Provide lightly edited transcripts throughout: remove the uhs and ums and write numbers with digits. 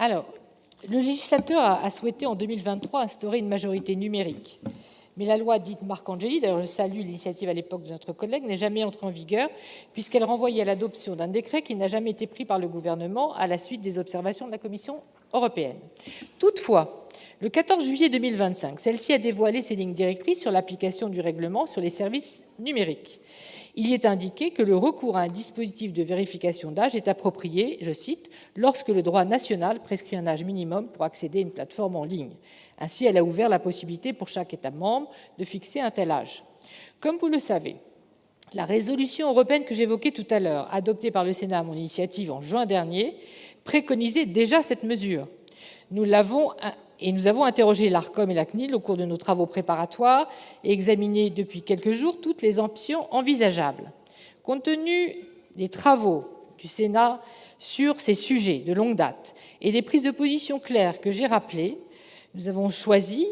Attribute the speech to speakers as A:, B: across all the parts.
A: Alors, le législateur a souhaité en 2023 instaurer une majorité numérique. Mais la loi dite Marcangeli, d'ailleurs je salue l'initiative à l'époque de notre collègue, n'est jamais entrée en vigueur puisqu'elle renvoyait à l'adoption d'un décret qui n'a jamais été pris par le gouvernement à la suite des observations de la Commission européenne. Toutefois, le 14 juillet 2025, celle-ci a dévoilé ses lignes directrices sur l'application du règlement sur les services numériques. Il y est indiqué que le recours à un dispositif de vérification d'âge est approprié, je cite, « lorsque le droit national prescrit un âge minimum pour accéder à une plateforme en ligne ». Ainsi, elle a ouvert la possibilité pour chaque État membre de fixer un tel âge. Comme vous le savez, la résolution européenne que j'évoquais tout à l'heure, adoptée par le Sénat à mon initiative en juin dernier, préconisait déjà cette mesure. Nous avons interrogé l'ARCOM et la CNIL au cours de nos travaux préparatoires et examiné depuis quelques jours toutes les options envisageables. Compte tenu des travaux du Sénat sur ces sujets de longue date et des prises de position claires que j'ai rappelées, nous avons choisi,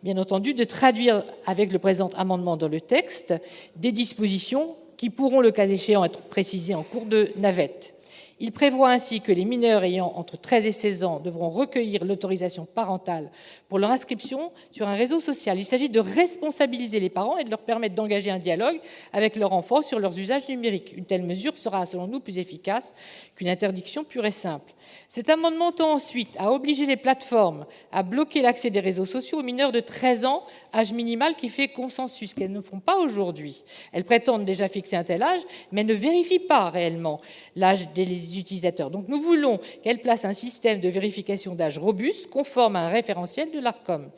A: bien entendu, de traduire avec le présent amendement dans le texte des dispositions qui pourront, le cas échéant, être précisées en cours de navette. Il prévoit ainsi que les mineurs ayant entre 13 et 16 ans devront recueillir l'autorisation parentale pour leur inscription sur un réseau social. Il s'agit de responsabiliser les parents et de leur permettre d'engager un dialogue avec leur enfant sur leurs usages numériques. Une telle mesure sera, selon nous, plus efficace qu'une interdiction pure et simple. Cet amendement tend ensuite à obliger les plateformes à bloquer l'accès des réseaux sociaux aux mineurs de 13 ans, âge minimal qui fait consensus, qu'elles ne font pas aujourd'hui. Elles prétendent déjà fixer un tel âge, mais ne vérifient pas réellement l'âge des utilisateurs. Donc nous voulons qu'elle place un système de vérification d'âge robuste, conforme à un référentiel de l'ARCOM.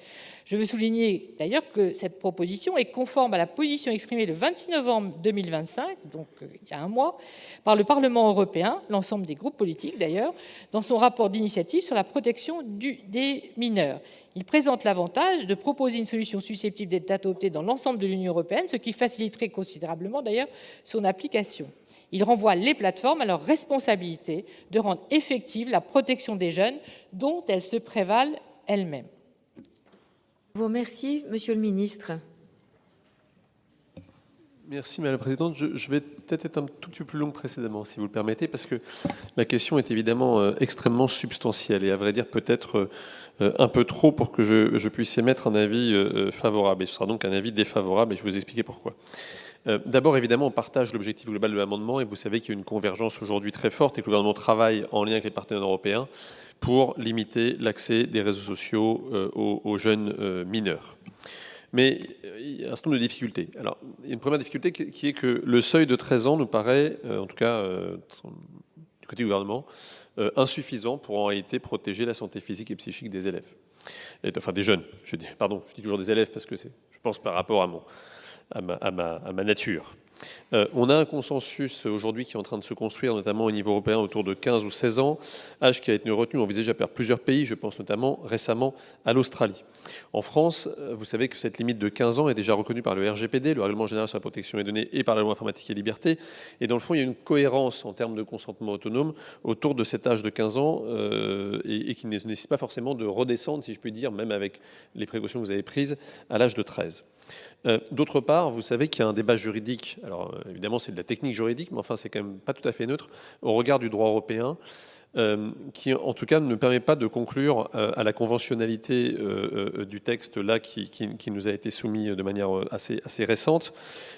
A: Je veux souligner d'ailleurs que cette proposition est conforme à la position exprimée le 26 novembre 2025, donc il y a un mois, par le Parlement européen, l'ensemble des groupes politiques d'ailleurs, dans son rapport d'initiative sur la protection des mineurs. Il présente l'avantage de proposer une solution susceptible d'être adoptée dans l'ensemble de l'Union européenne, ce qui faciliterait considérablement d'ailleurs son application. Il renvoie les plateformes à leur responsabilité de rendre effective la protection des jeunes dont elles se prévalent elles-mêmes.
B: Je vous remercie, Monsieur le Ministre.
C: Merci Madame la Présidente. Je vais peut-être être un tout petit peu plus long que précédemment, si vous le permettez, parce que la question est évidemment extrêmement substantielle et à vrai dire peut-être un peu trop pour que je puisse émettre un avis favorable. Et ce sera donc un avis défavorable et je vais vous expliquer pourquoi. D'abord, évidemment, on partage l'objectif global de l'amendement et vous savez qu'il y a une convergence aujourd'hui très forte et que le gouvernement travaille en lien avec les partenaires européens pour limiter l'accès des réseaux sociaux aux jeunes mineurs. Mais il y a un certain nombre de difficultés. Alors, il y a une première difficulté qui est que le seuil de 13 ans nous paraît, en tout cas du côté du gouvernement, insuffisant pour en réalité protéger la santé physique et psychique des élèves. Enfin, des jeunes, je dis toujours des élèves parce que je pense par rapport à ma nature. On a un consensus aujourd'hui qui est en train de se construire, notamment au niveau européen, autour de 15 ou 16 ans, âge qui a été retenu, envisagé par plusieurs pays, je pense notamment récemment à l'Australie. En France, vous savez que cette limite de 15 ans est déjà reconnue par le RGPD, le Règlement général sur la protection des données, et par la loi informatique et liberté. Et dans le fond, il y a une cohérence en termes de consentement autonome autour de cet âge de 15 ans et qui ne nécessite pas forcément de redescendre, si je puis dire, même avec les précautions que vous avez prises, à l'âge de 13. D'autre part, vous savez qu'il y a un débat juridique, alors évidemment c'est de la technique juridique, mais enfin c'est quand même pas tout à fait neutre au regard du droit européen, qui en tout cas ne permet pas de conclure à la conventionnalité du texte là qui nous a été soumis de manière assez récente.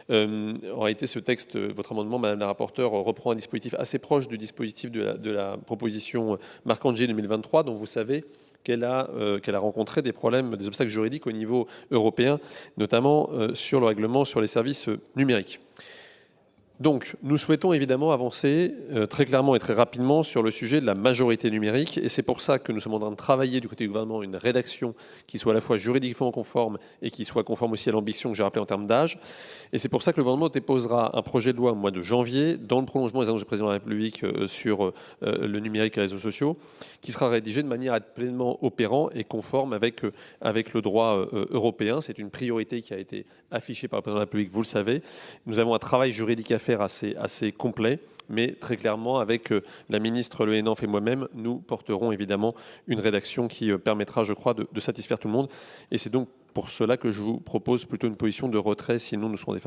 C: En réalité, ce texte, votre amendement, Madame la rapporteure, reprend un dispositif assez proche du dispositif de la proposition Marcangeli 2023, dont vous savez qu'elle a rencontré des problèmes, des obstacles juridiques au niveau européen, notamment sur le règlement sur les services numériques. Donc, nous souhaitons évidemment avancer très clairement et très rapidement sur le sujet de la majorité numérique, et c'est pour ça que nous sommes en train de travailler du côté du gouvernement une rédaction qui soit à la fois juridiquement conforme et qui soit conforme aussi à l'ambition que j'ai rappelée en termes d'âge. Et c'est pour ça que le gouvernement déposera un projet de loi au mois de janvier, dans le prolongement des annonces du président de la République sur le numérique et les réseaux sociaux, qui sera rédigé de manière à être pleinement opérant et conforme avec le droit européen. C'est une priorité qui a été affichée par le président de la République, vous le savez. Nous avons un travail juridique à faire assez complet, mais très clairement, avec la ministre Le Hénaff et moi-même, nous porterons évidemment une rédaction qui permettra, je crois, de satisfaire tout le monde. Et c'est donc pour cela que je vous propose plutôt une position de retrait, sinon nous serons défavorables.